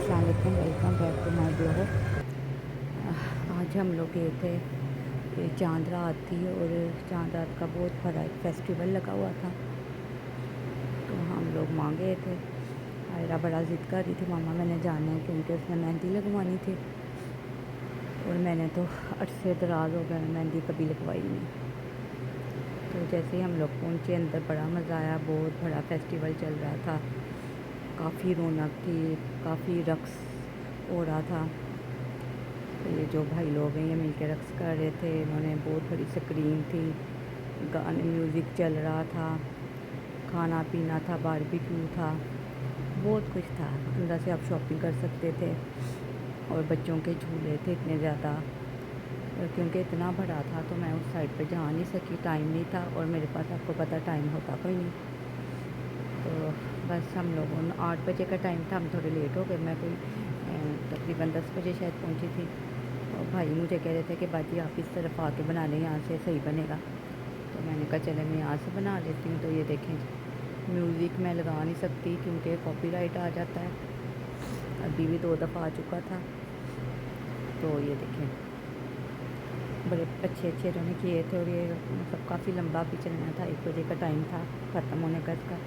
अस्सलाम वालेकुम, welcome back to my blog. आज हम लोग गए थे, ये चांद रात थी और चांद रात का बहुत बड़ा एक फेस्टिवल लगा हुआ था, तो हम लोग वहाँ गए थे। आयरा बड़ा ज़िद कर रही थी, मामा मैंने जाना है, क्योंकि उसने मेहंदी लगवानी थी और मैंने तो अरसे दराज हो गया, मेहंदी कभी लगवाई नहीं। तो जैसे ही हम लोग पहुँचे अंदर, बड़ा मज़ा आया। बहुत बड़ा फेस्टिवल चल रहा था, काफ़ी रौनक थी, काफ़ी रक़्स हो रहा था। तो ये जो भाई लोग हैं ये मिलके रक़्स कर रहे थे। इन्होंने बहुत बड़ी स्क्रीन थी, गाने म्यूज़िक चल रहा था, खाना पीना था, बारबेक्यू था, बहुत कुछ था। अंदर से आप शॉपिंग कर सकते थे और बच्चों के झूले थे इतने ज़्यादा। और क्योंकि इतना बड़ा था तो मैं उस साइड पे जा नहीं सकी, टाइम नहीं था और मेरे पास आपको पता टाइम होता कोई नहीं। तो बस हम लोगों ने 8 बजे का टाइम था, हम थोड़े लेट हो गए। मैं कोई तकरीबन 10 बजे शायद पहुंची थी। और भाई मुझे कह रहे थे कि बाजी आप इस तरफ आके बना लें, यहाँ से सही बनेगा। तो मैंने कहा चले मैं यहाँ से बना लेती हूँ। तो ये देखें, म्यूज़िक मैं लगा नहीं सकती क्योंकि कॉपीराइट आ जाता है। अभी भी 2 दफ़ा आ चुका था। तो ये देखें, बड़े अच्छे इन्होंने किए थे और ये मतलब काफ़ी लंबा भी चलना था। 1 बजे का टाइम था ख़त्म होने का इसका।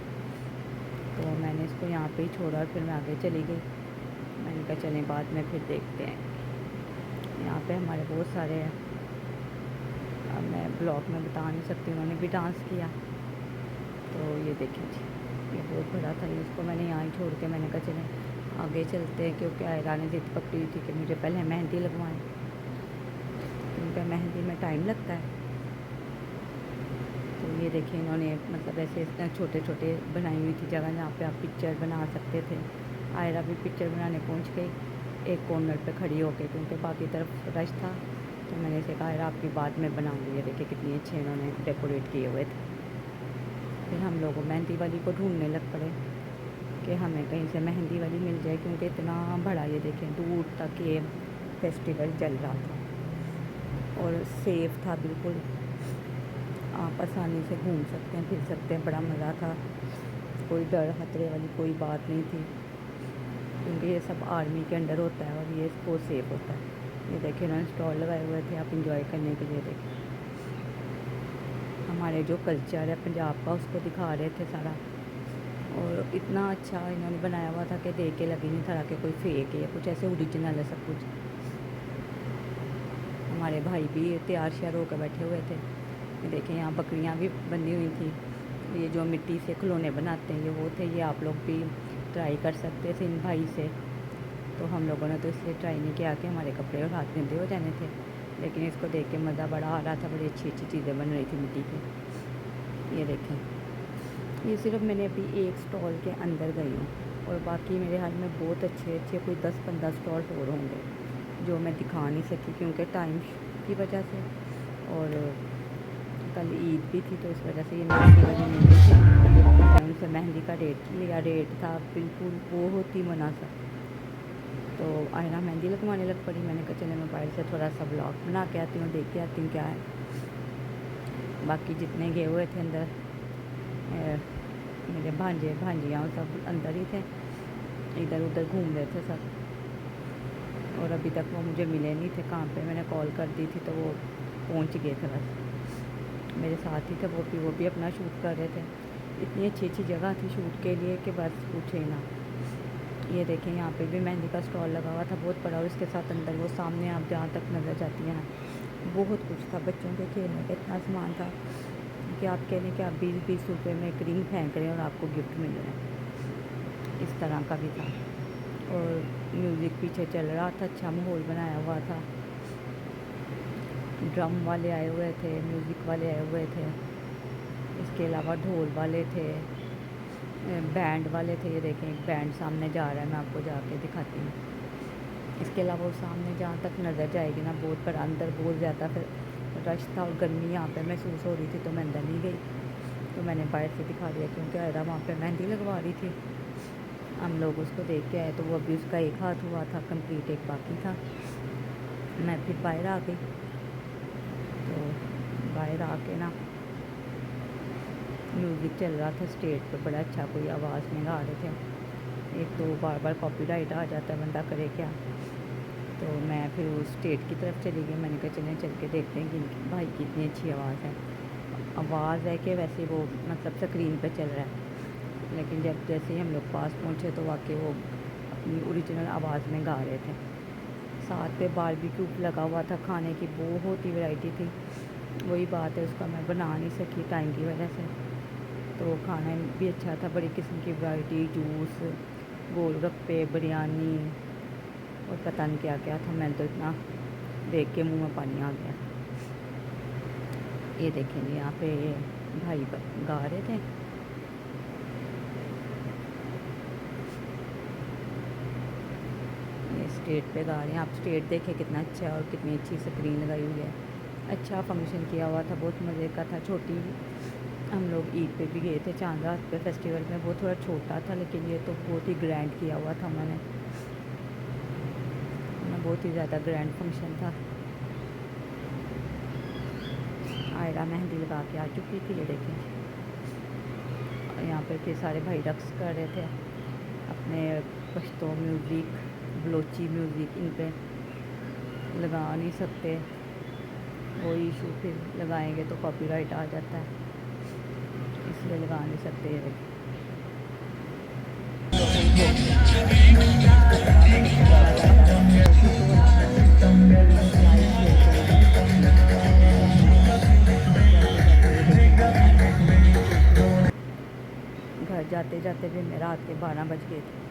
तो मैंने इसको यहाँ पे ही छोड़ा और फिर मैं आगे चली गई। मैंने कहा चलें बाद में फिर देखते हैं। यहाँ पे हमारे बहुत सारे हैं, अब मैं ब्लॉग में बता नहीं सकती, उन्होंने भी डांस किया। तो ये देखें जी, ये बहुत बड़ा था। इसको मैंने यहाँ ही छोड़ के मैंने कहा चलें आगे चलते हैं, क्योंकि आयरा ने ज़िद पकड़ी हुई थी कि मुझे पहले मेहंदी लगवाएं, क्योंकि मेहंदी में टाइम लगता है। तो ये देखिए, इन्होंने मतलब ऐसे छोटे छोटे बनाई हुई थी जगह जहाँ पे आप पिक्चर बना सकते थे। आयरा भी पिक्चर बनाने पहुँच गई एक कॉर्नर पे खड़ी होके, क्योंकि बाकी तरफ रश था। तो मैंने इसे कहा आयरा आपकी बाद में बनाऊंगी। ये देखिए कितनी अच्छे इन्होंने डेकोरेट किए हुए थे। फिर हम लोग मेहंदी वाली को ढूंढने लग पड़े कि हमें कहीं से मेहंदी वाली मिल जाए, क्योंकि इतना बड़ा ये देखें दूर तक ये फेस्टिवल चल रहा था और सेफ़ था बिल्कुल। आप आसानी से घूम सकते हैं, फिर सकते हैं, बड़ा मज़ा था। कोई डर खतरे वाली कोई बात नहीं थी, क्योंकि ये सब आर्मी के अंडर होता है और ये बहुत सेफ़ होता है। ये देखिए उन्होंने स्टॉल लगाए हुए थे आप इंजॉय करने के लिए। देखिए हमारे जो कल्चर है पंजाब का उसको दिखा रहे थे सारा, और इतना अच्छा इन्होंने बनाया हुआ था कि देख के लगे नहीं था कि कोई फेक है, कुछ ऐसे ओरिजिनल है सब कुछ। हमारे भाई भी तैयार श्यार होकर बैठे हुए थे। ये देखें यहाँ बकरियाँ भी बंधी हुई थी। ये जो मिट्टी से खिलौने बनाते हैं ये वो थे। ये आप लोग भी ट्राई कर सकते थे इन भाई से। तो हम लोगों ने तो इसलिए ट्राई नहीं किया कि हमारे कपड़े और हाथ गंदे हो जाने थे, लेकिन इसको देख के मज़ा बड़ा आ रहा था। बड़ी अच्छी अच्छी चीज़ें बन रही थी मिट्टी की। ये देखें, ये सिर्फ मैंने अभी एक स्टॉल के अंदर गई हूँ और बाकी मेरे हाल में बहुत अच्छे अच्छे कोई 10-15 स्टॉल और होंगे जो मैं दिखा नहीं सकी क्योंकि टाइम की वजह से। और कल ईद भी थी तो इस वजह से ये मेहंदी वाली मिल गई थी। मैंने उनसे मेहंदी का रेट लिया, रेट था बिल्कुल बहुत ही मुनासिब। तो आयरा मेहंदी लगवाने लग पड़ी। मैंने कहा चले मोबाइल से थोड़ा सा ब्लॉग बना के आती हूँ, देख के आती हूँ क्या है। बाकी जितने गए हुए थे अंदर मेरे भांजे भांजियाँ सब अंदर ही थे, इधर उधर घूम रहे थे सब। और अभी तक वो मुझे मिले नहीं थे कहाँ पे। मैंने कॉल कर दी थी तो वो पहुँच गए थे, बस मेरे साथ ही थे। वो भी अपना शूट कर रहे थे। इतनी अच्छी अच्छी जगह थी शूट के लिए कि बस पूछे ना। ये देखें यहाँ पे भी मेहंदी का स्टॉल लगा हुआ था बहुत बड़ा, और इसके साथ अंदर वो सामने आप जहाँ तक नज़र जाती हैं बहुत कुछ था। बच्चों के खेलने का इतना सामान था कि आप कह लें कि आप 20-20 रुपये में एक रिंग फेंक रहे हैं और आपको गिफ्ट मिल रहा है, इस तरह का भी था। और म्यूज़िक पीछे चल रहा था, अच्छा माहौल बनाया हुआ था। ड्रम वाले आए हुए थे, म्यूज़िक वाले आए हुए थे, इसके अलावा ढोल वाले थे, बैंड वाले थे। ये देखें एक बैंड सामने जा रहा है, मैं आपको जाके दिखाती हूँ। इसके अलावा वो सामने जहाँ तक नज़र जाएगी ना बहुत बड़ा, अंदर बहुत ज़्यादा फिर रश था और गर्मी यहाँ पे महसूस हो रही थी तो मैं अंदर नहीं गई। तो मैंने बाहर से दिखा दिया क्योंकि आयरा वहाँ पे मेहंदी लगवा रही थी। हम लोग उसको देख के आए तो वो अभी उसका एक हाथ हुआ था कंप्लीट, एक बाकी था। मैं फिर बाहर आ गई। तो बाहर आके ना म्यूज़िक चल रहा था स्टेज पे, बड़ा अच्छा, कोई आवाज़ में गा रहे थे। ایک تو بار بار کاپی رائٹ آ جاتا ہے، بندہ کرے کیا۔ تو میں پھر اس اسٹیٹ کی طرف چلی گئی، میں نے کہا چلیں چل کے دیکھتے ہیں کہ ان کی بھائی کی اتنی اچھی آواز ہے، آواز ہے کہ ویسے وہ مطلب اسکرین پہ چل رہا ہے، لیکن جب جیسے ہی ہم لوگ پاس پہنچے تو واقعی وہ اپنی اوریجنل آواز میں گا رہے تھے۔ ساتھ پہ باربیکیو لگا ہوا تھا، کھانے کی بہت ہی ورائٹی تھی۔ وہی بات ہے، اس کا میں بنا نہیں سکی ٹائم کی وجہ سے، تو کھانا بھی اچھا تھا، بڑی قسم کی ورائٹی، جوس، گول گپے، بریانی اور پتہ نہیں کیا کیا تھا۔ میں تو اتنا دیکھ کے منہ میں پانی آ گیا۔ یہ دیکھیں گے یہاں پہ یہ بھائی گا رہے تھے، یہ اسٹیٹ پہ گا رہے ہیں۔ آپ اسٹیٹ دیکھیں کتنا اچھا ہے اور کتنی اچھی اسکرین لگائی ہوئی ہے، اچھا فنکشن کیا ہوا تھا، بہت مزے کا تھا۔ چھوٹی ہم لوگ عید پہ بھی گئے تھے، چاند رات پہ فیسٹیول میں، وہ تھوڑا چھوٹا تھا، لیکن یہ تو بہت ہی گرینڈ کیا ہوا تھا انہوں نے، بہت ہی زیادہ گرینڈ فنکشن تھا۔ آئرہ مہندی لگا کے آ چکی تھی، یہ دیکھیں، اور یہاں پہ پھر سارے بھائی رقص کر رہے تھے اپنے پشتو میوزک، بلوچی میوزک، ان پہ لگا نہیں سکتے، وہی ایشو، پھر لگائیں گے تو کاپی رائٹ آ جاتا ہے، اس لیے لگا نہیں سکتے۔ یہ دیکھیں گھر جاتے جاتے بھی رات کے 12 بج گئے تھے۔